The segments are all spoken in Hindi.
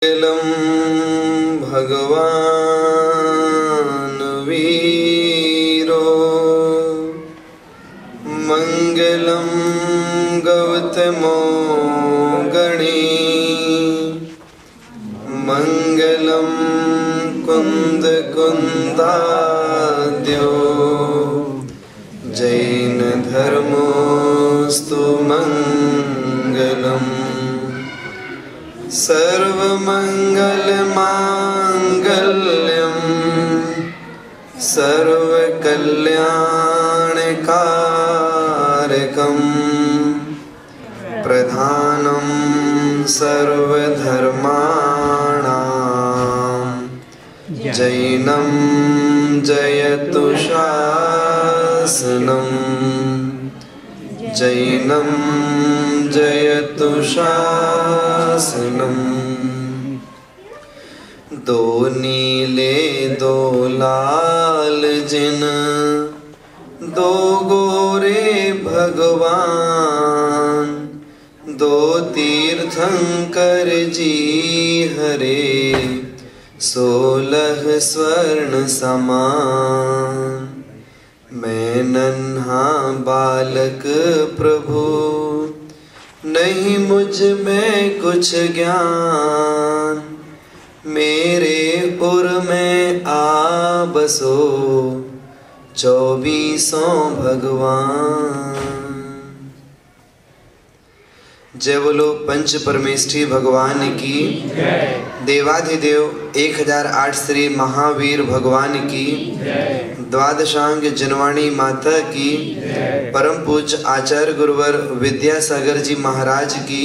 मंगलम भगवान वीरो मंगलम गौतमो गणी मंगलम कुंद कुंदाद्यो जैन धर्मोस्तु मंगलम सर्वमंगलमांगल्यं सर्वकल्याणकारकं प्रधानं सर्वधर्माणां जैनं जयतु शासनं जैनं जयतु शासनम्। दो नीले दो लाल जिन दो गोरे भगवान दो तीर्थंकर जी हरे 16 स्वर्ण समान। मैं नन्हा बालक प्रभु नहीं मुझ में कुछ ज्ञान मेरे उर में आ बसो 24 भगवान। जय बोलो पंच परमेष्ठी भगवान की, देवाधिदेव 1008 श्री महावीर भगवान की, द्वादशांग जनवाणी माता की, परम पूज्य आचार्य गुरुवर विद्यासागर जी महाराज की,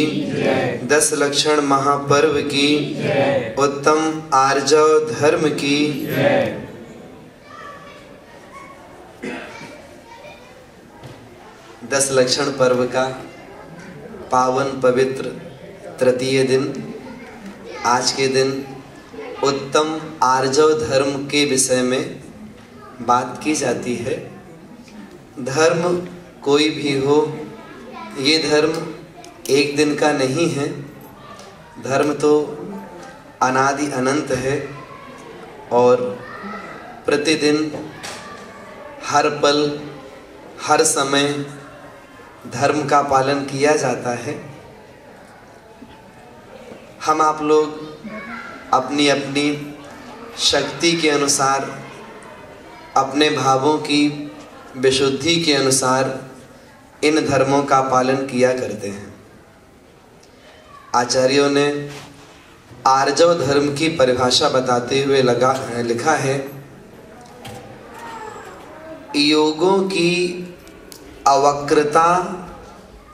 10 लक्षण महापर्व की, उत्तम आर्जव धर्म की, 10 लक्षण पर्व का पावन पवित्र तृतीय दिन, आज के दिन उत्तम आर्जव धर्म के विषय में बात की जाती है। धर्म कोई भी हो, ये धर्म एक दिन का नहीं है। धर्म तो अनादि अनंत है और प्रतिदिन हर पल हर समय धर्म का पालन किया जाता है। हम आप लोग अपनी अपनी शक्ति के अनुसार, अपने भावों की विशुद्धि के अनुसार इन धर्मों का पालन किया करते हैं। आचार्यों ने आर्जव धर्म की परिभाषा बताते हुए लिखा है, योगों की अवक्रता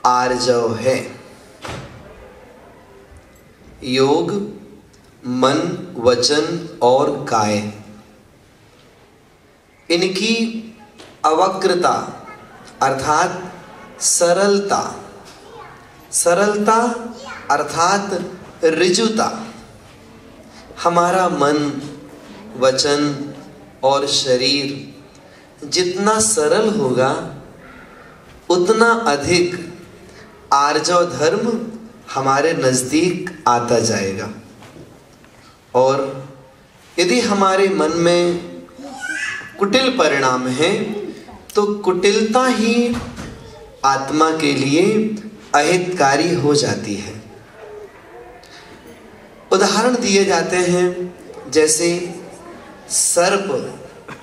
आर्जव है। योग मन वचन और काय, इनकी अवक्रता अर्थात सरलता, सरलता अर्थात ऋजुता। हमारा मन वचन और शरीर जितना सरल होगा उतना अधिक आर्जव धर्म हमारे नजदीक आता जाएगा। और यदि हमारे मन में कुटिल परिणाम है तो कुटिलता ही आत्मा के लिए अहितकारी हो जाती है। उदाहरण दिए जाते हैं, जैसे सर्प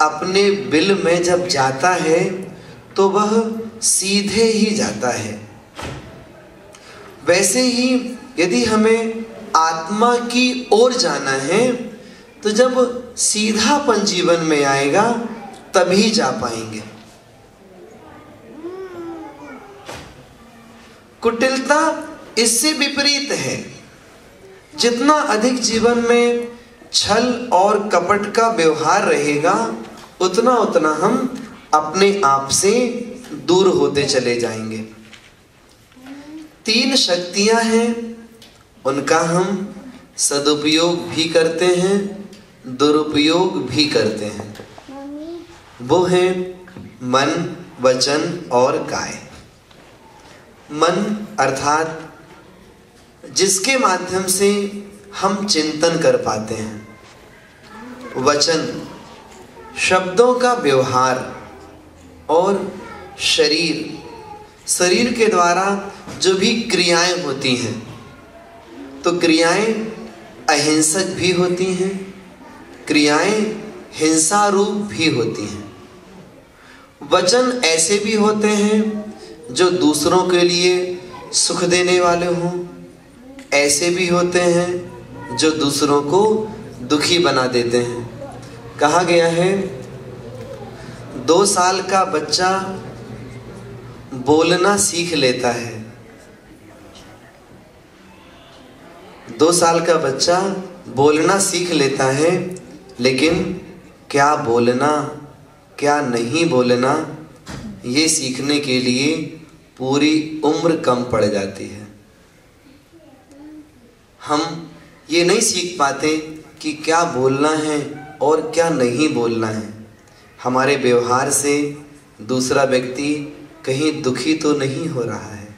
अपने बिल में जब जाता है तो वह सीधे ही जाता है। वैसे ही यदि हमें आत्मा की ओर जाना है तो जब सीधापन जीवन में आएगा तभी जा पाएंगे। कुटिलता इससे विपरीत है। जितना अधिक जीवन में छल और कपट का व्यवहार रहेगा उतना उतना हम अपने आप से दूर होते चले जाएंगे। 3 शक्तियां हैं, उनका हम सदुपयोग भी करते हैं, दुरुपयोग भी करते हैं। वो हैं मन वचन और काय। मन अर्थात जिसके माध्यम से हम चिंतन कर पाते हैं। वचन, शब्दों का व्यवहार और शरीर के द्वारा जो भी क्रियाएं होती हैं, तो क्रियाएं अहिंसक भी होती हैं, क्रियाएं हिंसा रूप भी होती हैं। वचन ऐसे भी होते हैं जो दूसरों के लिए सुख देने वाले हों, ऐसे भी होते हैं जो दूसरों को दुखी बना देते हैं। कहा गया है 2 साल का बच्चा बोलना सीख लेता है। 2 साल का बच्चा बोलना सीख लेता है, लेकिन क्या बोलना क्या नहीं बोलना ये सीखने के लिए पूरी उम्र कम पड़ जाती है। हम ये नहीं सीख पाते कि क्या बोलना है और क्या नहीं बोलना है। हमारे व्यवहार से दूसरा व्यक्ति कहीं दुखी तो नहीं हो रहा है,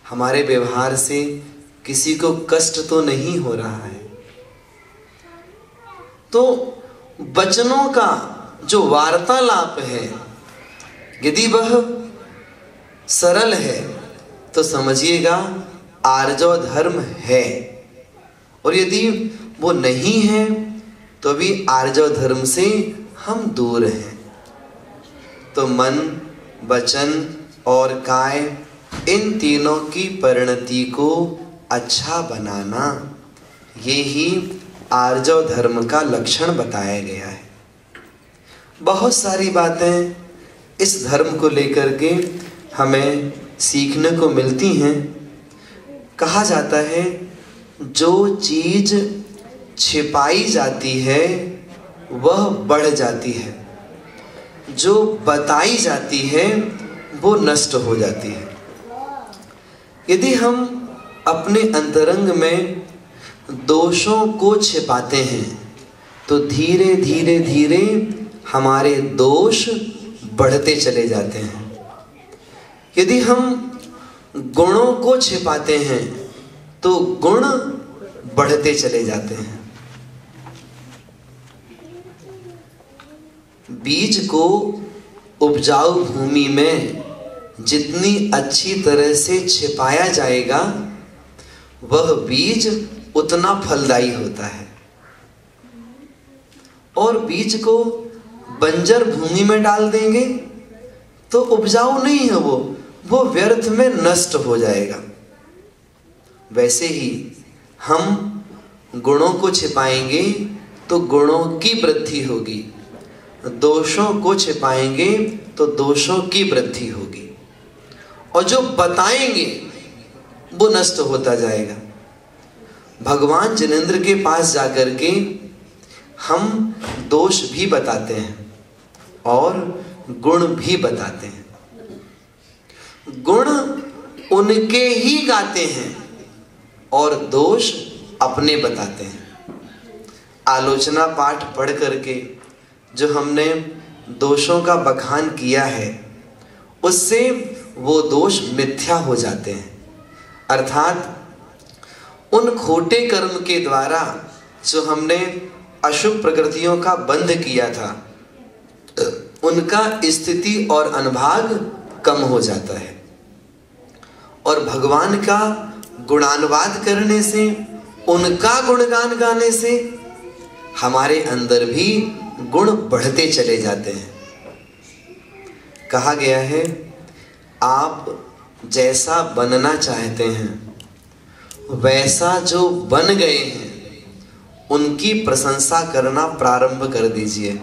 हमारे व्यवहार से किसी को कष्ट तो नहीं हो रहा है। तो वचनों का जो वार्तालाप है, यदि वह सरल है तो समझिएगा आर्जव धर्म है, और यदि वो नहीं है तो भी आर्जव धर्म से हम दूर हैं। तो मन, वचन और काय, इन तीनों की परिणति को अच्छा बनाना, ये ही आर्जव धर्म का लक्षण बताया गया है। बहुत सारी बातें इस धर्म को लेकर के हमें सीखने को मिलती हैं। कहा जाता है जो चीज छिपाई जाती है वह बढ़ जाती है, जो बताई जाती है वो नष्ट हो जाती है। यदि हम अपने अंतरंग में दोषों को छिपाते हैं तो धीरे धीरे धीरे हमारे दोष बढ़ते चले जाते हैं। यदि हम गुणों को छिपाते हैं तो गुण बढ़ते चले जाते हैं। बीज को उपजाऊ भूमि में जितनी अच्छी तरह से छिपाया जाएगा वह बीज उतना फलदायी होता है, और बीज को बंजर भूमि में डाल देंगे तो उपजाऊ नहीं है, वो व्यर्थ में नष्ट हो जाएगा। वैसे ही हम गुणों को छिपाएंगे तो गुणों की वृद्धि होगी, दोषों को छिपाएंगे तो दोषों की वृद्धि होगी, और जो बताएंगे वो नष्ट होता जाएगा। भगवान जिनेंद्र के पास जाकर के हम दोष भी बताते हैं और गुण भी बताते हैं। गुण उनके ही गाते हैं और दोष अपने बताते हैं। आलोचना पाठ पढ़ करके जो हमने दोषों का बखान किया है उससे वो दोष मिथ्या हो जाते हैं, अर्थात उन खोटे कर्म के द्वारा जो हमने अशुभ प्रकृतियों का बंध किया था उनका स्थिति और अनुभाग कम हो जाता है, और भगवान का गुणानुवाद करने से, उनका गुणगान गाने से हमारे अंदर भी गुण बढ़ते चले जाते हैं। कहा गया है आप जैसा बनना चाहते हैं वैसा जो बन गए हैं उनकी प्रशंसा करना प्रारंभ कर दीजिए,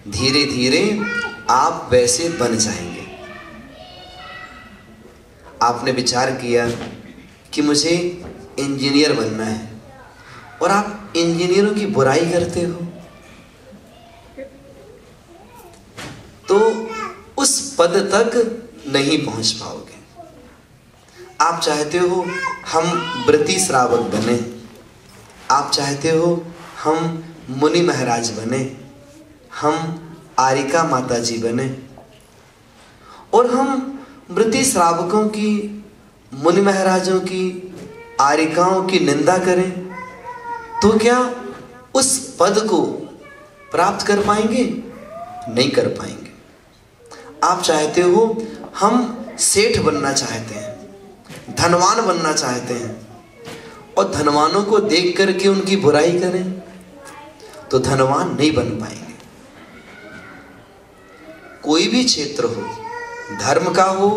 धीरे धीरे आप वैसे बन जाएंगे। आपने विचार किया कि मुझे इंजीनियर बनना है और आप इंजीनियरों की बुराई करते हो, तो उस पद तक नहीं पहुंच पाओगे। आप चाहते हो हम व्रती श्रावक बने, आप चाहते हो हम मुनि महाराज बने, हम आरिका माता जी बने, और हम व्रती श्रावकों की, मुनि महाराजों की, आरिकाओं की निंदा करें, तो क्या उस पद को प्राप्त कर पाएंगे? नहीं कर पाएंगे। आप चाहते हो, हम सेठ बनना चाहते हैं, धनवान बनना चाहते हैं, और धनवानों को देख करके उनकी बुराई करें तो धनवान नहीं बन पाएंगे। कोई भी क्षेत्र हो, धर्म का हो,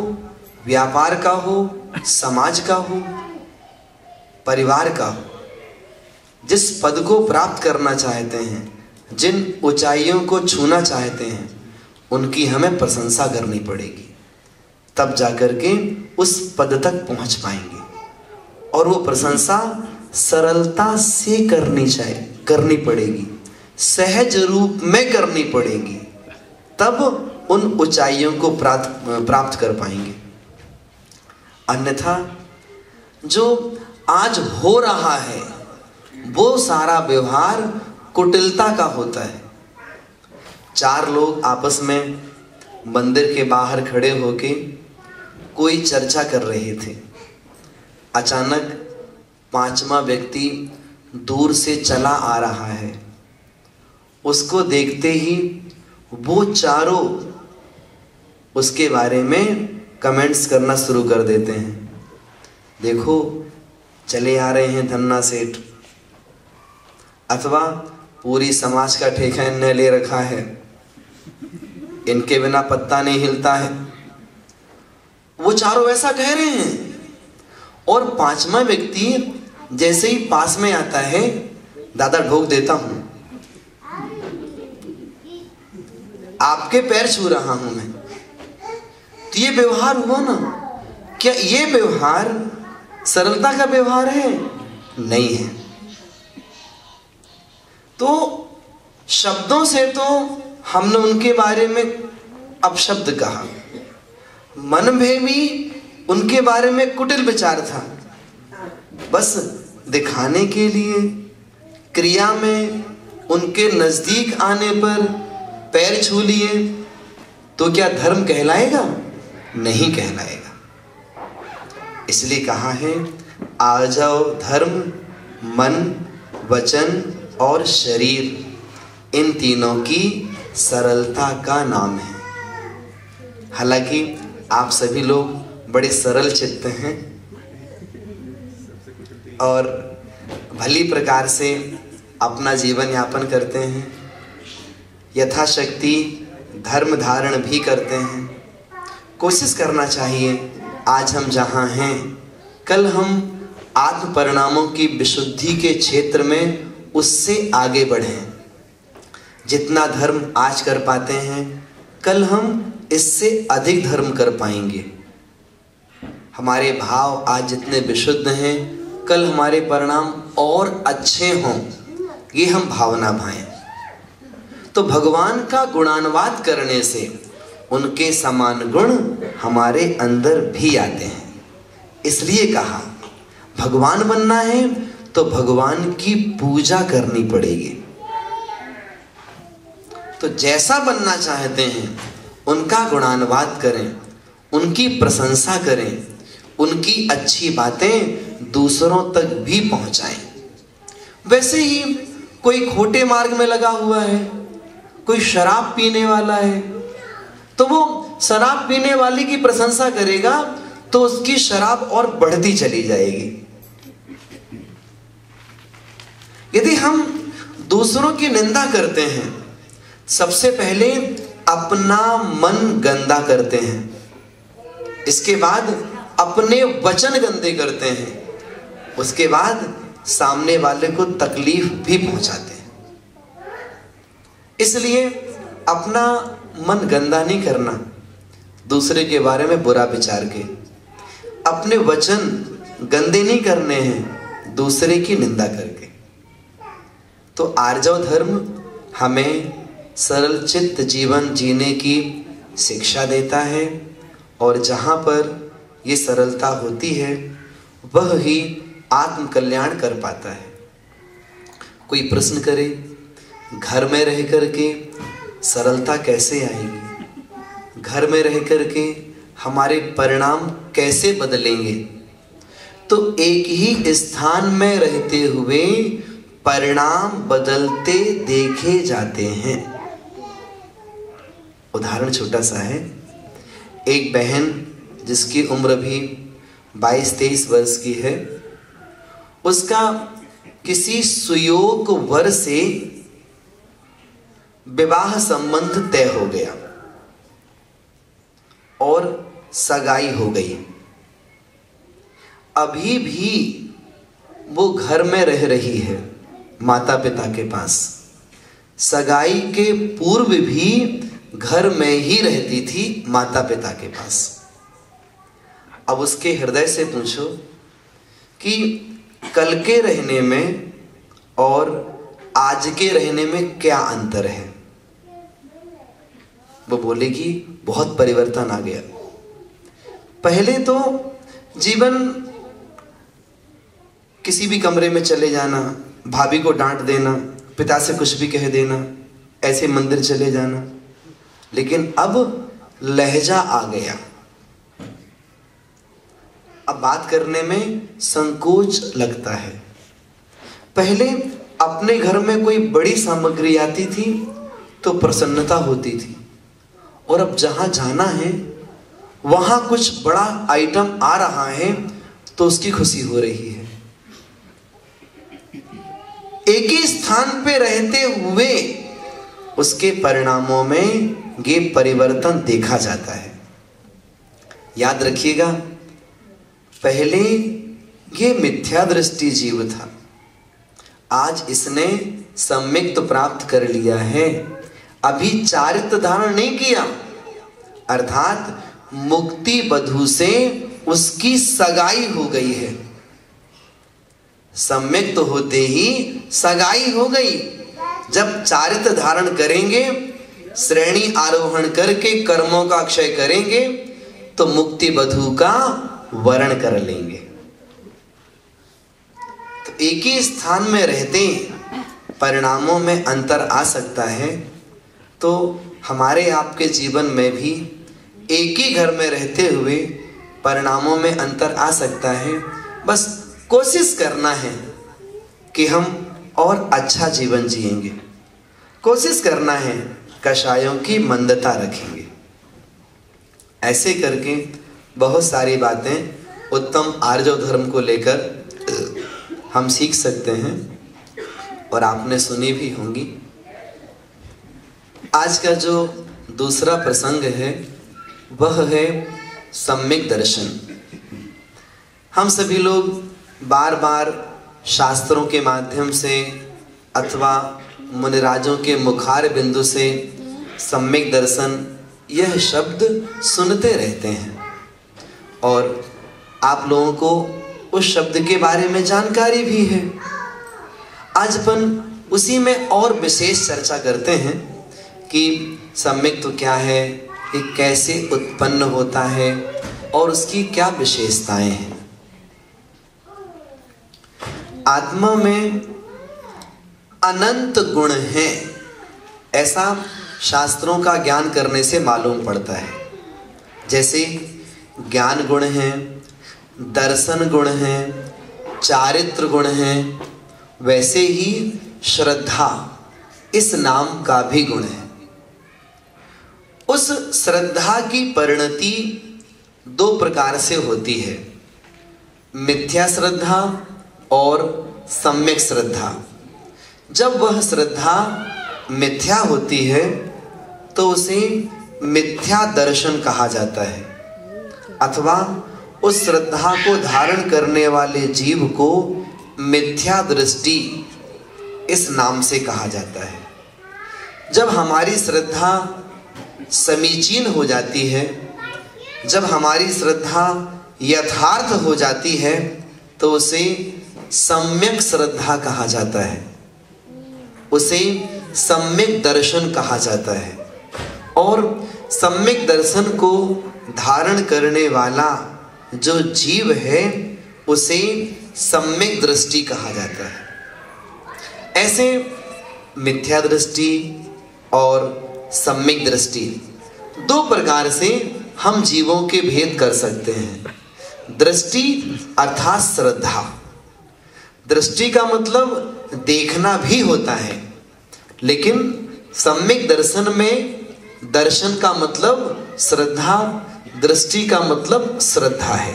व्यापार का हो, समाज का हो, परिवार का हो, जिस पद को प्राप्त करना चाहते हैं, जिन ऊंचाइयों को छूना चाहते हैं, उनकी हमें प्रशंसा करनी पड़ेगी, तब जाकर के उस पद तक पहुंच पाएंगे। और वो प्रशंसा सरलता से करनी पड़ेगी, सहज रूप में करनी पड़ेगी, तब उन ऊंचाइयों को प्राप्त कर पाएंगे। अन्यथा जो आज हो रहा है वो सारा व्यवहार कुटिलता का होता है। 4 लोग आपस में मंदिर के बाहर खड़े होके कोई चर्चा कर रहे थे। अचानक 5वां व्यक्ति दूर से चला आ रहा है। उसको देखते ही वो चारों उसके बारे में कमेंट्स करना शुरू कर देते हैं। देखो, चले आ रहे हैं धन्ना सेठ, अथवा पूरी समाज का ठेका इन्हें ले रखा है, इनके बिना पत्ता नहीं हिलता है। वो चारों ऐसा कह रहे हैं। और 5वां व्यक्ति जैसे ही पास में आता है, दादा ढोक देता हूं, आपके पैर छू रहा हूं मैं। तो ये व्यवहार हुआ ना? क्या ये व्यवहार सरलता का व्यवहार है? नहीं है। तो शब्दों से तो हमने उनके बारे में अपशब्द कहा, मन में भी उनके बारे में कुटिल विचार था। बस दिखाने के लिए क्रिया में उनके नजदीक आने पर पैर छू लिए तो क्या धर्म कहलाएगा? नहीं कहलाएगा। इसलिए कहा है, आ जाओ धर्म, मन, वचन और शरीर, इन तीनों की सरलता का नाम है। हालांकि आप सभी लोग बड़े सरल चित्त हैं और भली प्रकार से अपना जीवन यापन करते हैं, यथाशक्ति धर्म धारण भी करते हैं। कोशिश करना चाहिए आज हम जहाँ हैं, कल हम आत्म परिणामों की विशुद्धि के क्षेत्र में उससे आगे बढ़ें। जितना धर्म आज कर पाते हैं, कल हम इससे अधिक धर्म कर पाएंगे। हमारे भाव आज जितने विशुद्ध हैं, कल हमारे परिणाम और अच्छे हों, ये हम भावना भाएं। तो भगवान का गुणानुवाद करने से उनके समान गुण हमारे अंदर भी आते हैं। इसलिए कहा, भगवान बनना है तो भगवान की पूजा करनी पड़ेगी। तो जैसा बनना चाहते हैं उनका गुणानुवाद करें, उनकी प्रशंसा करें, उनकी अच्छी बातें दूसरों तक भी पहुंचाएं। वैसे ही कोई खोटे मार्ग में लगा हुआ है, कोई शराब पीने वाला है, तो वो शराब पीने वाले की प्रशंसा करेगा तो उसकी शराब और बढ़ती चली जाएगी। यदि हम दूसरों की निंदा करते हैं, सबसे पहले अपना मन गंदा करते हैं, इसके बाद अपने वचन गंदे करते हैं, उसके बाद सामने वाले को तकलीफ भी पहुंचाते हैं। इसलिए अपना मन गंदा नहीं करना, दूसरे के बारे में बुरा विचार के। अपने वचन गंदे नहीं करने हैं दूसरे की निंदा करके। तो आर्जव धर्म हमें सरल चित्त जीवन जीने की शिक्षा देता है, और जहाँ पर ये सरलता होती है वह ही आत्म कल्याण कर पाता है। कोई प्रश्न करे, घर में रह करके सरलता कैसे आएगी, घर में रह करके हमारे परिणाम कैसे बदलेंगे? तो एक ही स्थान में रहते हुए परिणाम बदलते देखे जाते हैं। उदाहरण छोटा सा है। एक बहन जिसकी उम्र भी 22-23 वर्ष की है, उसका किसी सुयोग वर से विवाह संबंध तय हो गया और सगाई हो गई। अभी भी वो घर में रह रही है माता पिता के पास। सगाई के पूर्व भी घर में ही रहती थी माता पिता के पास। अब उसके हृदय से पूछो कि कल के रहने में और आज के रहने में क्या अंतर है। वो बोलेगी बहुत परिवर्तन आ गया। पहले तो जीवन किसी भी कमरे में चले जाना, भाभी को डांट देना, पिता से कुछ भी कह देना, ऐसे मंदिर चले जाना, लेकिन अब लहजा आ गया। अब बात करने में संकोच लगता है। पहले अपने घर में कोई बड़ी सामग्री आती थी तो प्रसन्नता होती थी, और अब जहां जाना है वहां कुछ बड़ा आइटम आ रहा है तो उसकी खुशी हो रही है। एक ही स्थान पे रहते हुए उसके परिणामों में ये परिवर्तन देखा जाता है। याद रखिएगा, पहले ये मिथ्या दृष्टि जीव था, आज इसने सम्यक तो प्राप्त कर लिया है, अभी चारित्र धारण नहीं किया, अर्थात मुक्ति बधू से उसकी सगाई हो गई है। सम्यक तो होते ही सगाई हो गई। जब चारित्र धारण करेंगे, श्रेणी आरोहण करके कर्मों का क्षय करेंगे, तो मुक्ति बधू का वरण कर लेंगे। तो एक ही स्थान में रहते परिणामों में अंतर आ सकता है, तो हमारे आपके जीवन में भी एक ही घर में रहते हुए परिणामों में अंतर आ सकता है। बस कोशिश करना है कि हम और अच्छा जीवन जिएंगे, कोशिश करना है कषायों की मंदता रखेंगे। ऐसे करके बहुत सारी बातें उत्तम आर्जव धर्म को लेकर हम सीख सकते हैं, और आपने सुनी भी होंगी। आज का जो दूसरा प्रसंग है वह है सम्यक दर्शन। हम सभी लोग बार बार शास्त्रों के माध्यम से अथवा मुनिराजों के मुखार बिंदु से सम्यक दर्शन यह शब्द सुनते रहते हैं, और आप लोगों को उस शब्द के बारे में जानकारी भी है। आज अपन उसी में और विशेष चर्चा करते हैं कि सम्यक तो क्या है, ये कैसे उत्पन्न होता है और उसकी क्या विशेषताएं हैं। आत्मा में अनंत गुण हैं, ऐसा शास्त्रों का ज्ञान करने से मालूम पड़ता है। जैसे ज्ञान गुण है, दर्शन गुण है, चारित्र गुण है, वैसे ही श्रद्धा इस नाम का भी गुण है। उस श्रद्धा की परिणति दो प्रकार से होती है, मिथ्या श्रद्धा और सम्यक श्रद्धा। जब वह श्रद्धा मिथ्या होती है तो उसे मिथ्या दर्शन कहा जाता है, अथवा उस श्रद्धा को धारण करने वाले जीव को मिथ्या दृष्टि इस नाम से कहा जाता है। जब हमारी श्रद्धा समीचीन हो जाती है, जब हमारी श्रद्धा यथार्थ हो जाती है, तो उसे सम्यक श्रद्धा कहा जाता है, उसे सम्यक दर्शन कहा जाता है। और सम्यक दर्शन को धारण करने वाला जो जीव है उसे सम्यक दृष्टि कहा जाता है। ऐसे मिथ्या दृष्टि और सम्यक दृष्टि दो प्रकार से हम जीवों के भेद कर सकते हैं। दृष्टि अर्थात श्रद्धा। दृष्टि का मतलब देखना भी होता है, लेकिन सम्यक दर्शन में दर्शन का मतलब श्रद्धा, दृष्टि का मतलब श्रद्धा है।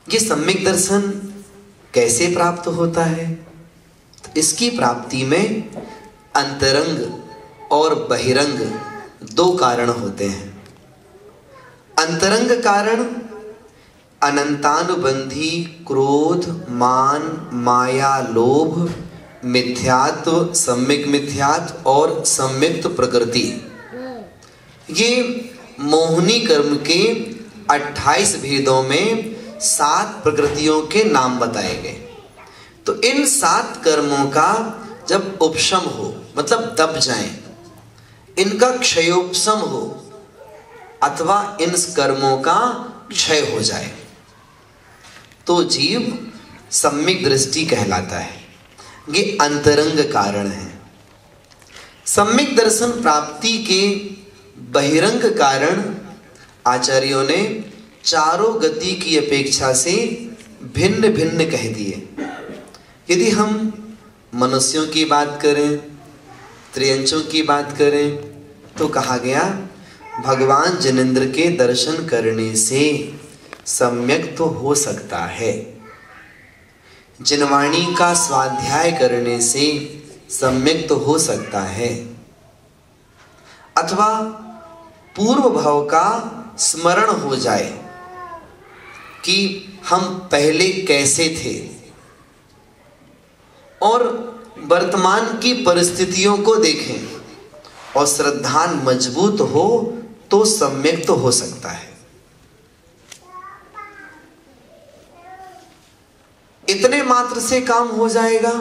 ये सम्यक दर्शन कैसे प्राप्त होता है? तो इसकी प्राप्ति में अंतरंग और बहिरंग दो कारण होते हैं। अंतरंग कारण अनंतानुबंधी क्रोध, मान, माया, लोभ, मिथ्यात्व, सम्यक मिथ्यात्व और सम्यक्त प्रकृति, ये मोहिनी कर्म के 28 भेदों में 7 प्रकृतियों के नाम बताए गए। तो इन 7 कर्मों का जब उपशम हो, मतलब दब जाएं, इनका क्षयोपशम हो अथवा इन कर्मों का क्षय हो जाए, तो जीव सम्यक दृष्टि कहलाता है। ये अंतरंग कारण है। सम्यक दर्शन प्राप्ति के बहिरंग कारण आचार्यों ने चारों गति की अपेक्षा से भिन्न भिन्न कह दिए। यदि हम मनुष्यों की बात करें, त्रियंचों की बात करें, तो कहा गया भगवान जिनेंद्र के दर्शन करने से सम्यक तो हो सकता है, जिनवाणी का स्वाध्याय करने से सम्यक तो हो सकता है, अथवा पूर्व भाव का स्मरण हो जाए कि हम पहले कैसे थे और वर्तमान की परिस्थितियों को देखें और श्रद्धा मजबूत हो तो सम्यक तो हो सकता है। इतने मात्र से काम हो जाएगा,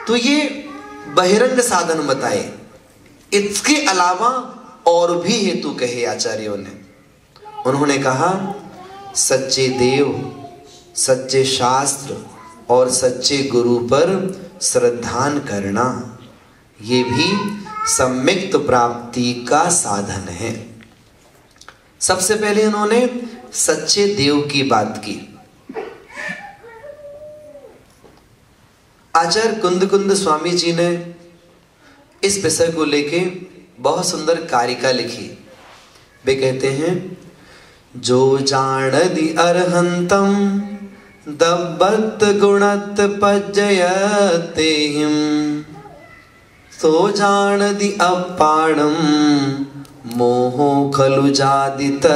तो ये बहिरंग साधन बताए। इसके अलावा और भी हेतु कहे आचार्यों ने। उन्होंने कहा सच्चे देव, सच्चे शास्त्र और सच्चे गुरु पर श्रद्धान करना, ये भी सम्यक्त प्राप्ति का साधन है। सबसे पहले उन्होंने सच्चे देव की बात की। आचार्य कुंद स्वामी जी ने इस विषय को लेके बहुत सुंदर कारिका लिखी। वे कहते हैं, जो जानदि अरहंतम दब्बत गुणत पज्जयते हिम, सो जानदि अपाणम मोहो खलु जादित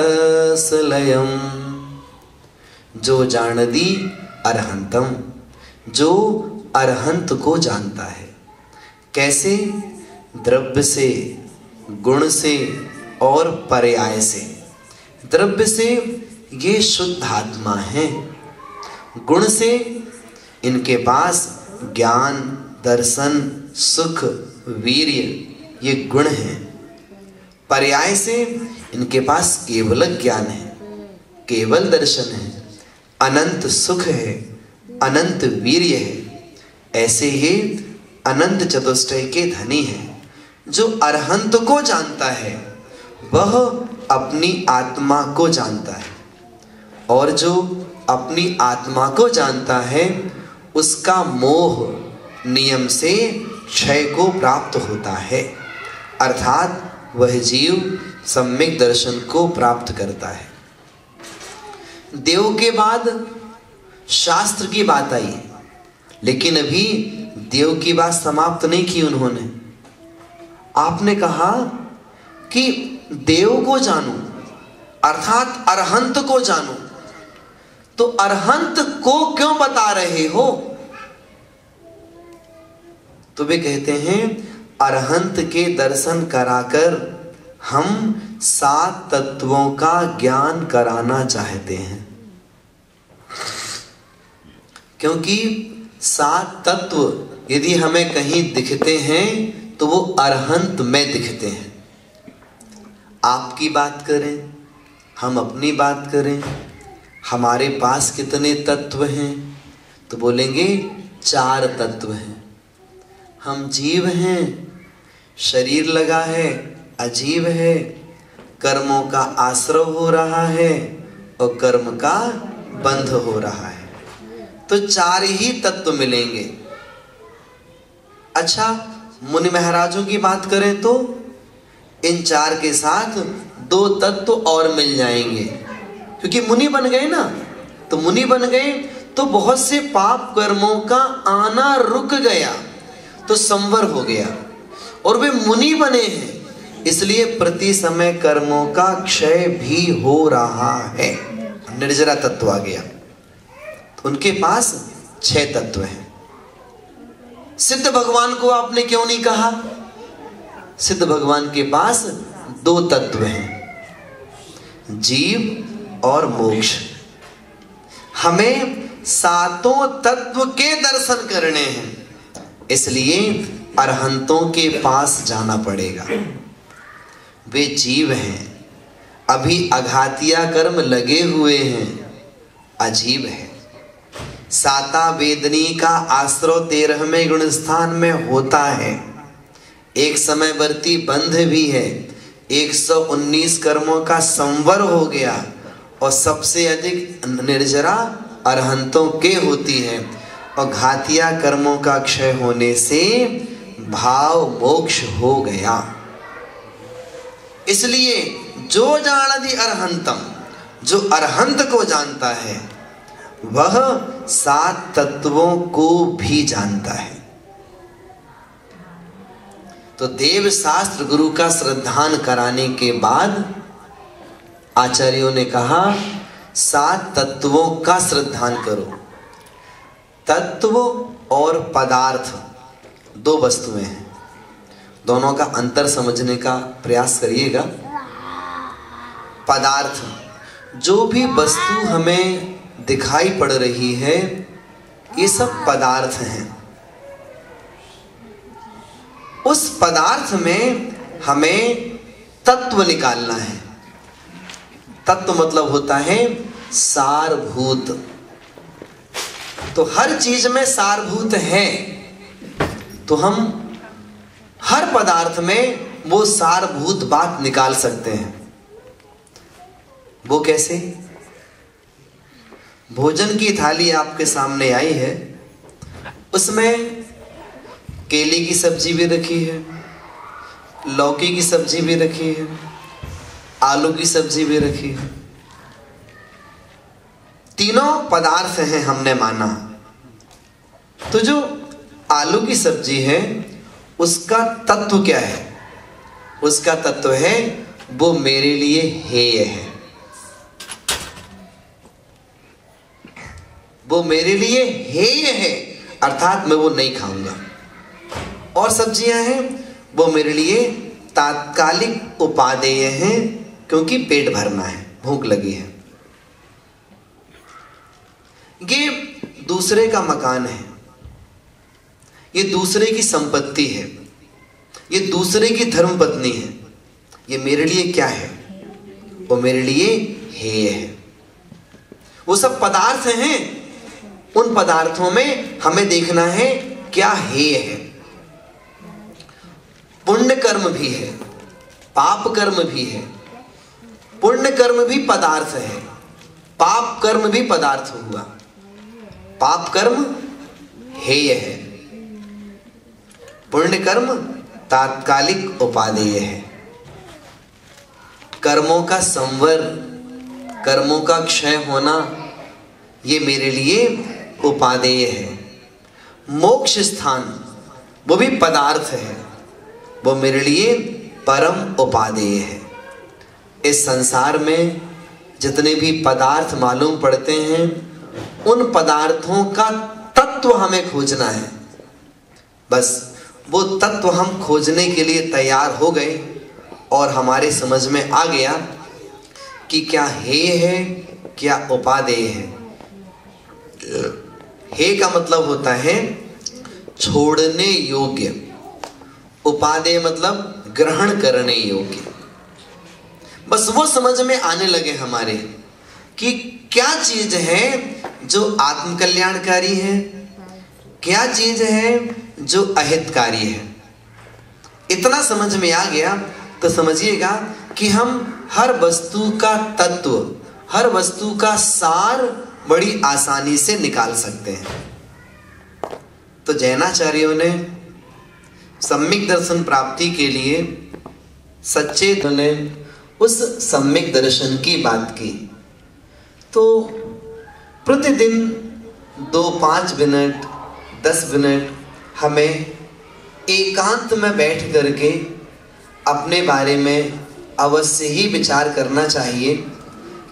सलयम। जो जानदि अरहंतम, जो अरहंत को जानता है। कैसे? द्रव्य से, गुण से और पर्याय से। द्रव्य से ये शुद्ध आत्मा है, गुण से इनके पास ज्ञान, दर्शन, सुख, वीर्य ये गुण हैं। पर्याय से इनके पास केवल ज्ञान है, केवल दर्शन है, अनंत सुख है, अनंत वीर्य है। ऐसे ही अनंत चतुष्टय के धनी हैं। जो अरहंत को जानता है वह अपनी आत्मा को जानता है, और जो अपनी आत्मा को जानता है उसका मोह नियम से क्षय को प्राप्त होता है, अर्थात वह जीव सम्यक दर्शन को प्राप्त करता है। देव के बाद शास्त्र की बात आई, लेकिन अभी देव की बात समाप्त नहीं की उन्होंने। आपने कहा कि देव को जानो, अर्थात अरहंत को जानो। तो अरहंत को क्यों बता रहे हो? तो वे कहते हैं, अरहंत के दर्शन कराकर हम 7 तत्वों का ज्ञान कराना चाहते हैं। क्योंकि 7 तत्व यदि हमें कहीं दिखते हैं तो वो अरहंत में दिखते हैं। आपकी बात करें, हम अपनी बात करें, हमारे पास कितने तत्व हैं? तो बोलेंगे 4 तत्व हैं। हम जीव हैं, शरीर लगा है, अजीव है, कर्मों का आश्रय हो रहा है और कर्म का बंध हो रहा है। तो 4 ही तत्व मिलेंगे। अच्छा, मुनि महाराजों की बात करें तो इन 4 के साथ 2 तत्व और मिल जाएंगे, क्योंकि मुनि बन गए ना। तो मुनि बन गए तो बहुत से पाप कर्मों का आना रुक गया, तो संवर हो गया। और वे मुनि बने हैं, इसलिए प्रति समय कर्मों का क्षय भी हो रहा है। निर्जरा तत्व आ गया। तो उनके पास 6 तत्व हैं। सिद्ध भगवान को आपने क्यों नहीं कहा? सिद्ध भगवान के पास 2 तत्व हैं, जीव और मोक्ष। हमें 7 तत्व के दर्शन करने हैं, इसलिए अरहंतों के पास जाना पड़ेगा। वे जीव हैं, अभी अघातिया कर्म लगे हुए हैं, अजीब है। साता वेदनी का आश्रव 13वें गुण स्थान में होता है। एक समयवर्ती बंध भी है। 119 कर्मों का संवर हो गया, और सबसे अधिक निर्जरा अरहंतों के होती है। और घातिया कर्मों का क्षय होने से भाव मोक्ष हो गया। इसलिए जो जानति अरहंतम, जो अरहंत को जानता है वह 7 तत्वों को भी जानता है। तो देव शास्त्र गुरु का श्रद्धान कराने के बाद आचार्यों ने कहा 7 तत्वों का श्रद्धान करो। तत्व और पदार्थ 2 वस्तुएं हैं, दोनों का अंतर समझने का प्रयास करिएगा। पदार्थ, जो भी वस्तु हमें दिखाई पड़ रही है, ये सब पदार्थ हैं। उस पदार्थ में हमें तत्व निकालना है। तत्व मतलब होता है सारभूत। तो हर चीज में सारभूत है, तो हम हर पदार्थ में वो सारभूत बात निकाल सकते हैं। वो कैसे? भोजन की थाली आपके सामने आई है, उसमें केले की सब्जी भी रखी है, लौकी की सब्जी भी रखी है, आलू की सब्जी भी रखी है। तीनों पदार्थ हैं हमने माना। तो जो आलू की सब्जी है उसका तत्व क्या है? उसका तत्व है वो मेरे लिए हेय है, वो मेरे लिए हेय है, अर्थात मैं वो नहीं खाऊंगा। और सब्जियां हैं वो मेरे लिए तात्कालिक उपादेय हैं, क्योंकि पेट भरना है, भूख लगी है। ये दूसरे का मकान है, ये दूसरे की संपत्ति है, ये दूसरे की धर्मपत्नी है। ये मेरे लिए क्या है? वो मेरे लिए हेय है। वो सब पदार्थ हैं, उन पदार्थों में हमें देखना है क्या हेय है। पुण्य कर्म भी है, पाप कर्म भी है। पुण्य कर्म भी पदार्थ है, पाप कर्म भी पदार्थ हुआ। पाप कर्म हेय है, पुण्य कर्म तात्कालिक उपादेय है। कर्मों का संवर, कर्मों का क्षय होना, ये मेरे लिए उपादेय है। मोक्ष स्थान वो भी पदार्थ है, वो मेरे लिए परम उपादेय है। इस संसार में जितने भी पदार्थ मालूम पड़ते हैं, उन पदार्थों का तत्व हमें खोजना है। बस वो तत्व हम खोजने के लिए तैयार हो गए और हमारे समझ में आ गया कि क्या हेय है, क्या उपादेय है। हेय का मतलब होता है छोड़ने योग्य, उपादेय मतलब ग्रहण करने योग्य। बस वो समझ में आने लगे हमारे कि क्या चीज है जो आत्म कल्याणकारी है, क्या चीज है जो अहितकारी है। इतना समझ में आ गया तो समझिएगा कि हम हर वस्तु का तत्व, हर वस्तु का सार बड़ी आसानी से निकाल सकते हैं। तो जैनाचार्यों ने सम्यक दर्शन प्राप्ति के लिए सच्चे ने उस सम्यक दर्शन की बात की। तो प्रतिदिन 2-5 मिनट 10 मिनट हमें एकांत में बैठ करके अपने बारे में अवश्य ही विचार करना चाहिए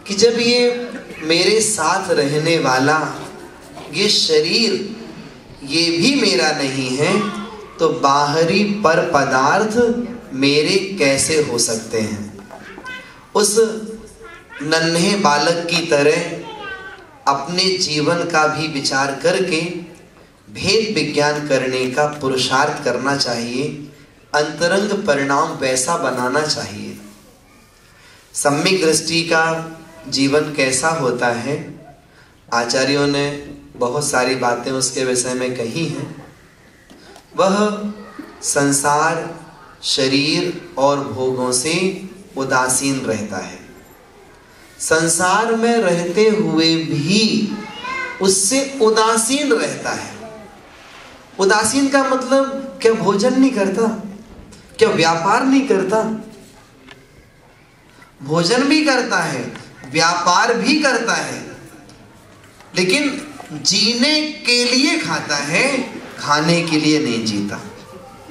कि जब ये मेरे साथ रहने वाला ये शरीर ये भी मेरा नहीं है तो बाहरी पर पदार्थ मेरे कैसे हो सकते हैं। उस नन्हे बालक की तरह अपने जीवन का भी विचार करके भेद विज्ञान करने का पुरुषार्थ करना चाहिए। अंतरंग परिणाम वैसा बनाना चाहिए। सम्यक दृष्टि का जीवन कैसा होता है, आचार्यों ने बहुत सारी बातें उसके विषय में कही हैं। वह संसार, शरीर और भोगों से उदासीन रहता है। संसार में रहते हुए भी उससे उदासीन रहता है। उदासीन का मतलब क्या भोजन नहीं करता, क्या व्यापार नहीं करता? भोजन भी करता है, व्यापार भी करता है, लेकिन जीने के लिए खाता है, खाने के लिए नहीं जीता।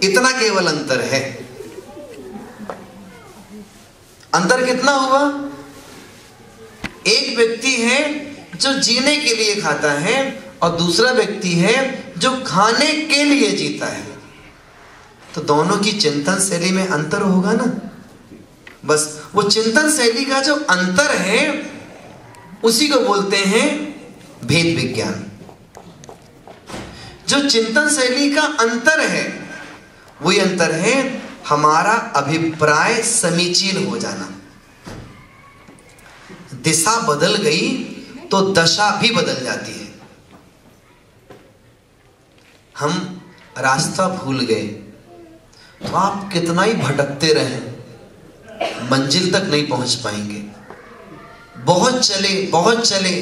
इतना केवल अंतर है। अंतर कितना हुआ? एक व्यक्ति है जो जीने के लिए खाता है और दूसरा व्यक्ति है जो खाने के लिए जीता है। तो दोनों की चिंतन शैली में अंतर होगा ना। बस वो चिंतन शैली का जो अंतर है उसी को बोलते हैं भेद विज्ञान। जो चिंतन शैली का अंतर है वही अंतर है हमारा अभिप्राय समीचीन हो जाना। दिशा बदल गई तो दशा भी बदल जाती है। हम रास्ता भूल गए तो आप कितना ही भटकते रहें, मंजिल तक नहीं पहुंच पाएंगे। बहुत चले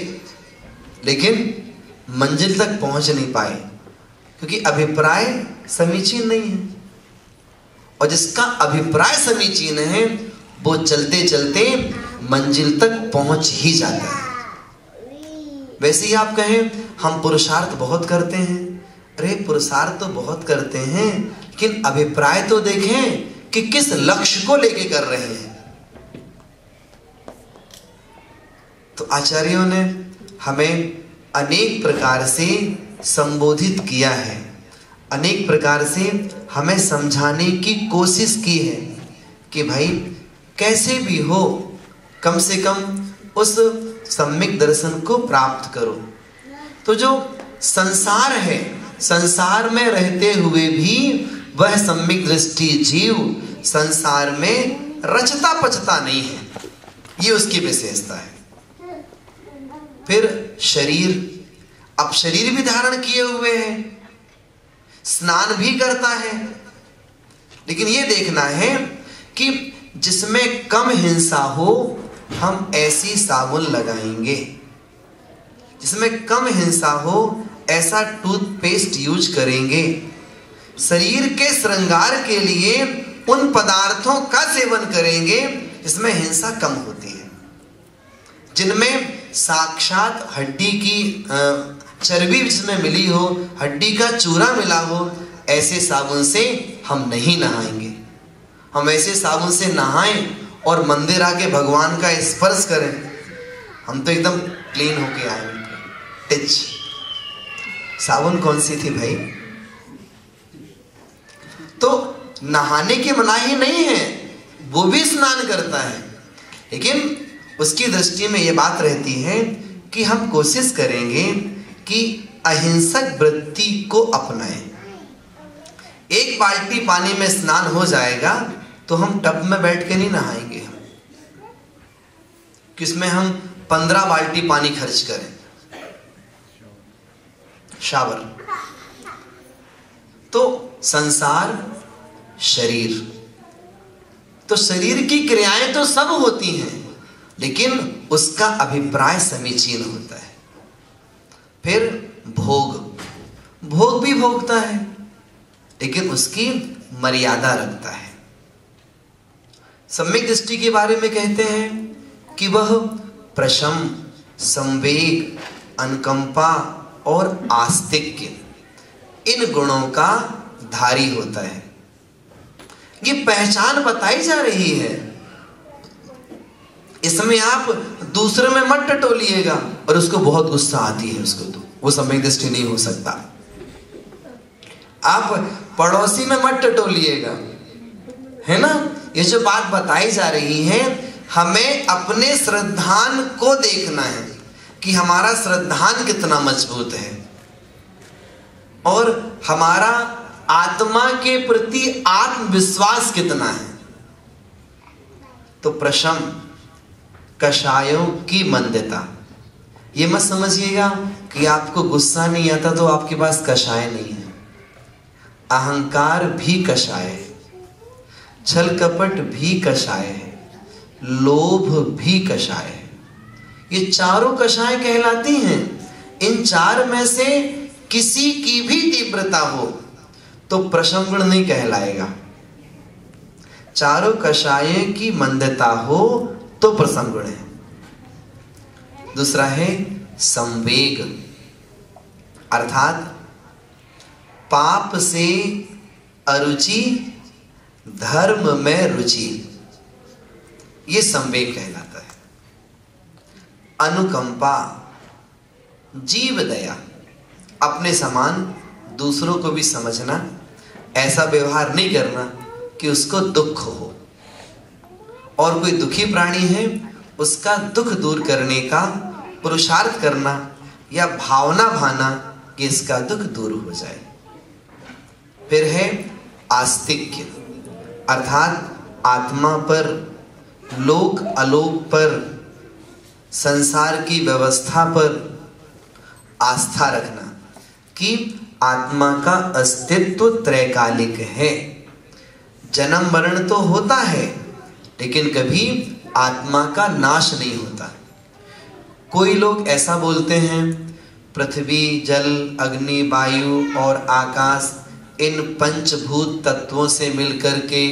लेकिन मंजिल तक पहुंच नहीं पाए, क्योंकि अभिप्राय समीचीन नहीं है। और जिसका अभिप्राय समीचीन है वो चलते चलते मंजिल तक पहुंच ही जाता है। वैसे ही आप कहें हम पुरुषार्थ बहुत करते हैं। अरे पुरुषार्थ तो बहुत करते हैं, लेकिन अभिप्राय तो देखें कि किस लक्ष्य को लेके कर रहे हैं। तो आचार्यों ने हमें अनेक प्रकार से संबोधित किया है, अनेक प्रकार से हमें समझाने की कोशिश की है कि भाई कैसे भी हो कम से कम उस सम्यक दर्शन को प्राप्त करो। तो जो संसार है, संसार में रहते हुए भी वह सम्यक दृष्टि जीव संसार में रचता पचता नहीं है, ये उसकी विशेषता है। फिर शरीर, अब शरीर भी धारण किए हुए है, स्नान भी करता है, लेकिन ये देखना है कि जिसमें कम हिंसा हो हम ऐसी साबुन लगाएंगे, जिसमें कम हिंसा हो ऐसा टूथपेस्ट यूज करेंगे। शरीर के श्रृंगार के लिए उन पदार्थों का सेवन करेंगे जिसमें हिंसा कम होती है, जिनमें साक्षात हड्डी की चर्बी जिसमें मिली हो, हड्डी का चूरा मिला हो, ऐसे साबुन से हम नहीं नहाएंगे। हम ऐसे साबुन से नहाएं और मंदिर आके भगवान का स्पर्श करें, हम तो एकदम क्लीन होके आएंगे। टिच साबुन कौन सी थी भाई? तो नहाने की मनाही नहीं है, वो भी स्नान करता है, लेकिन उसकी दृष्टि में यह बात रहती है कि हम कोशिश करेंगे कि अहिंसक वृत्ति को अपनाएं। एक बाल्टी पानी में स्नान हो जाएगा तो हम टब में बैठ के नहीं नहाएंगे, किसमें हम 15 बाल्टी पानी खर्च करें शावर। तो संसार, शरीर, तो शरीर की क्रियाएं तो सब होती हैं, लेकिन उसका अभिप्राय समीचीन होता है। फिर भोग, भोग भी भोगता है लेकिन उसकी मर्यादा रखता है। सम्यक दृष्टि के बारे में कहते हैं कि वह प्रशम, संवेग, अनुकंपा और आस्तिक्य इन गुणों का धारी होता है। ये पहचान बताई जा रही है, इसमें आप दूसरे में मत टटोलिएगा और उसको बहुत गुस्सा आती है उसको, तो वो सम्यक दृष्टि नहीं हो सकता। आप पड़ोसी में मत टटोलिएगा, है ना। ये जो बात बताई जा रही है, हमें अपने श्रद्धान को देखना है कि हमारा श्रद्धान कितना मजबूत है और हमारा आत्मा के प्रति आत्मविश्वास कितना है। तो प्रशम, कषायों की मंदता, ये मत समझिएगा कि आपको गुस्सा नहीं आता तो आपके पास कषाय नहीं है। अहंकार भी कषाय है, छल कपट भी कषाय है, लोभ भी कषाय है। ये चारों कषाय कहलाती हैं। इन चार में से किसी की भी तीव्रता हो तो प्रशम गुण नहीं कहलाएगा। चारों कषाय की मंदता हो तो प्रशम गुण है। दूसरा है संवेग, अर्थात पाप से अरुचि, धर्म में रुचि, ये संवेग कहलाता है। अनुकंपा, जीव दया, अपने समान दूसरों को भी समझना, ऐसा व्यवहार नहीं करना कि उसको दुख हो, और कोई दुखी प्राणी है उसका दुख दूर करने का पुरुषार्थ करना या भावना भाना कि इसका दुख दूर हो जाए। फिर है आस्तिक्य, अर्थात आत्मा पर, लोक अलोक पर, संसार की व्यवस्था पर आस्था रखना कि आत्मा का अस्तित्व त्रैकालिक है। जन्म मरण तो होता है लेकिन कभी आत्मा का नाश नहीं होता। कोई लोग ऐसा बोलते हैं पृथ्वी, जल, अग्नि, वायु और आकाश, इन पंचभूत तत्वों से मिलकर के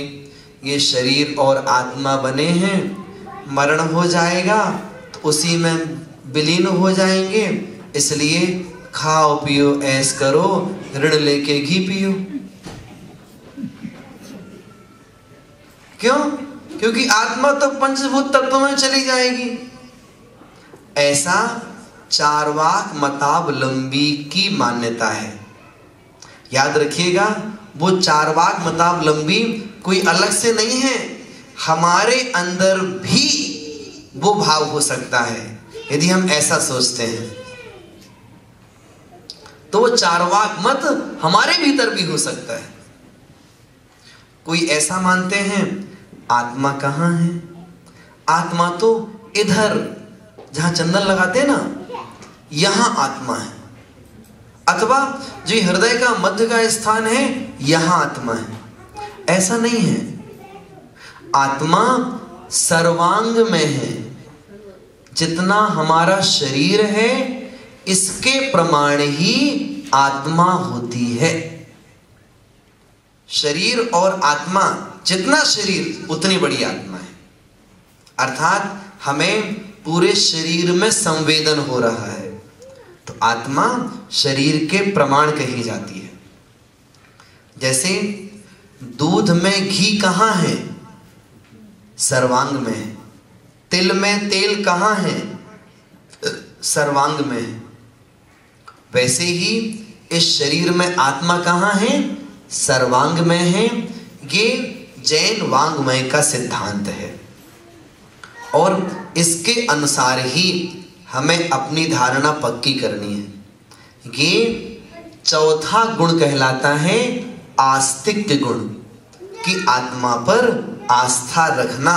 ये शरीर और आत्मा बने हैं, मरण हो जाएगा तो उसी में विलीन हो जाएंगे, इसलिए खाओ पियो ऐश करो, ऋण लेके घी पियो। क्यों? क्योंकि आत्मा तो पंचभूत तत्वों में चली जाएगी। ऐसा चार्वाक मतावलंबी की मान्यता है। याद रखिएगा, वो चार्वाक मतावलंबी कोई अलग से नहीं है, हमारे अंदर भी वो भाव हो सकता है यदि हम ऐसा सोचते हैं। तो वो चार्वाक मत हमारे भीतर भी हो सकता है। कोई ऐसा मानते हैं आत्मा कहाँ है? आत्मा तो इधर जहां चंदन लगाते हैं ना, यहां आत्मा है, अथवा जो हृदय का मध्य का स्थान है यहां आत्मा है। ऐसा नहीं है, आत्मा सर्वांग में है। जितना हमारा शरीर है इसके प्रमाण ही आत्मा होती है। शरीर और आत्मा, जितना शरीर उतनी बड़ी आत्मा है। अर्थात हमें पूरे शरीर में संवेदन हो रहा है तो आत्मा शरीर के प्रमाण कही जाती है। जैसे दूध में घी कहाँ है? सर्वांग में है। तिल में तेल कहाँ है? सर्वांग में है। वैसे ही इस शरीर में आत्मा कहाँ है? सर्वांग में है। ये जैन वांग्मय का सिद्धांत है और इसके अनुसार ही हमें अपनी धारणा पक्की करनी है। ये चौथा गुण कहलाता है आस्तिक्य गुण, कि आत्मा पर आस्था रखना,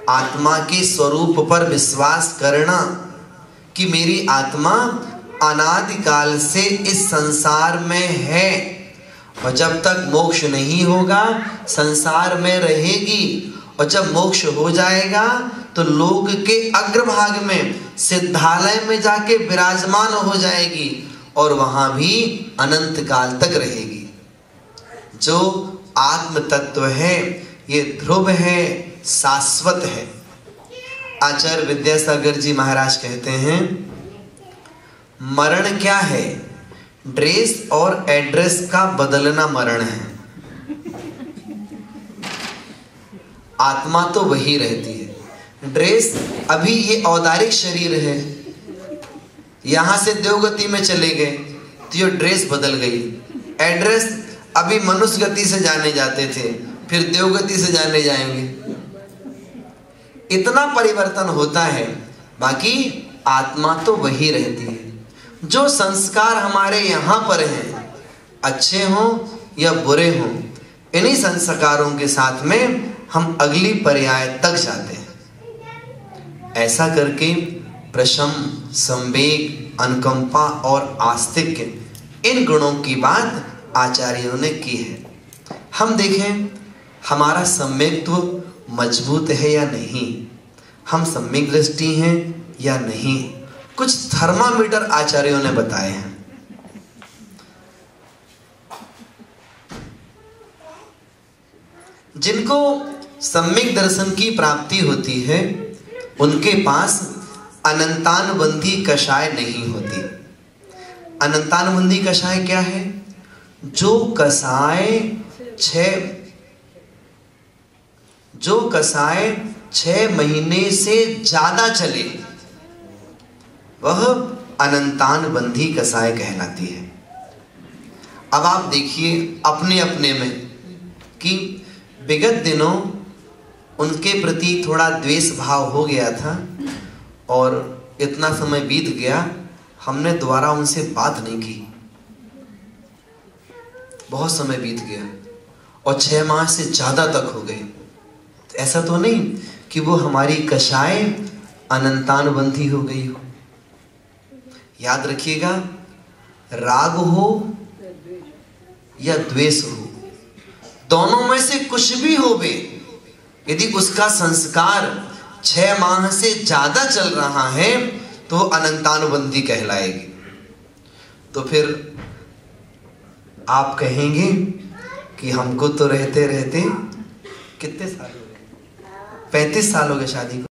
आत्मा के स्वरूप पर विश्वास करना कि मेरी आत्मा अनादिकाल से इस संसार में है और जब तक मोक्ष नहीं होगा संसार में रहेगी, और जब मोक्ष हो जाएगा तो लोक के अग्रभाग में सिद्धालय में जाके विराजमान हो जाएगी और वहां भी अनंत काल तक रहेगी। जो आत्म तत्व है ये ध्रुव है, शाश्वत है। आचार्य विद्यासागर जी महाराज कहते हैं, मरण क्या है? ड्रेस और एड्रेस का बदलना मरण है। आत्मा तो वही रहती है। ड्रेस, अभी ये औदारिक शरीर है, यहां से देवगति में चले गए तो ये ड्रेस बदल गई। एड्रेस, अभी मनुष्य गति से जाने जाते थे, फिर देवगति से जाने जाएंगे। इतना परिवर्तन होता है, बाकी आत्मा तो वही रहती है। जो संस्कार हमारे यहाँ पर हैं, अच्छे हों या बुरे हों, इन्हीं संस्कारों के साथ में हम अगली पर्याय तक जाते हैं। ऐसा करके प्रशम, संवेग, अनुकंपा और आस्तिक्य, इन गुणों की बात आचार्यों ने की है। हम देखें हमारा सम्यक्त्व मजबूत है या नहीं, हम सम्यक दृष्टि हैं या नहीं। कुछ थर्मामीटर आचार्यों ने बताए हैं। जिनको सम्यक दर्शन की प्राप्ति होती है उनके पास अनंतानुबंधी कषाय नहीं होती। अनंतानुबंधी कषाय क्या है? जो कषाय 6 महीने से ज्यादा चले वह अनंतानुबंधी कषाय कहलाती है। अब आप देखिए अपने अपने में कि विगत दिनों उनके प्रति थोड़ा द्वेष भाव हो गया था और इतना समय बीत गया, हमने दोबारा उनसे बात नहीं की। बहुत समय बीत गया और 6 माह से ज्यादा तक हो गए। तो ऐसा तो नहीं कि वो हमारी कषाय अनंतानुबंधी हो गई हो। याद रखिएगा, राग हो या द्वेष हो, दोनों में से कुछ भी हो बे, यदि उसका संस्कार 6 माह से ज्यादा चल रहा है तो अनंतानुबंधी कहलाएगी। तो फिर आप कहेंगे कि हमको तो रहते रहते कितने साल हो गए? 35 साल हो गए शादी को।